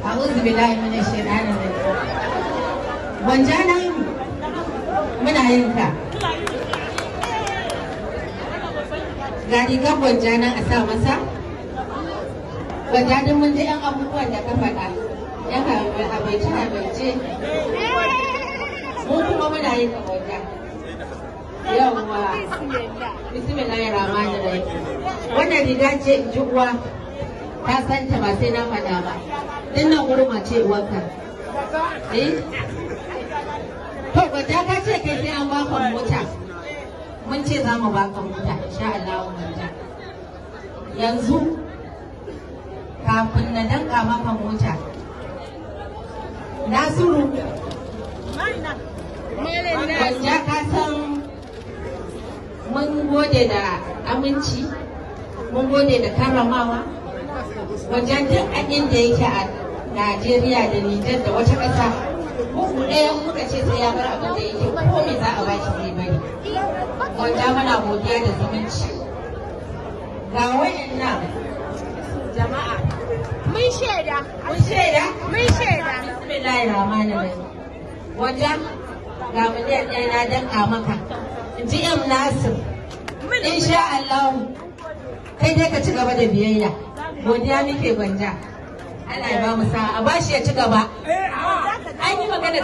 a'udhu billahi minash shaitanir rajim. Gwanja nan muna yin ka. Ga rigar gwanja nan a sa masa. Gwanja din mun ji 'yan abubuwan da ka faɗa. Yan abinci. Mu kuma muna yin ka gwanja. Yawwa. Bismillahir rahmanir rahim. Wannan riga ce in ji uwa. Ta santa ba sai na faɗa ba. Dinnan gurma ce uwarka. To gwada ka ce kai sai an baka mota. Mun ce za mu baka mota insha Allah gwada. Yanzu kafin na danka maka mota. Nasiru. Gwada ka san mun gode da aminci. Mun gode da karramawa. Wajen duk a inda yake a Najeriya da Nijar da wata ƙasa bugu ɗaya muka ce sai ya bar abin da yake ko me za a bashi zai bari. Wanda muna godiya da zumunci. Ga wayannan jama'a. Mun shaida. Bismillahir rahmanir rahim. Wanda ga miliyan ɗaya na danka maka. GM Nasir. Insha Allah. Kai dai ka ci gaba da biyayya. Godiya muke gwanja. Allah ya ba mu sa'a. A bashi ya ci gaba. An yi magana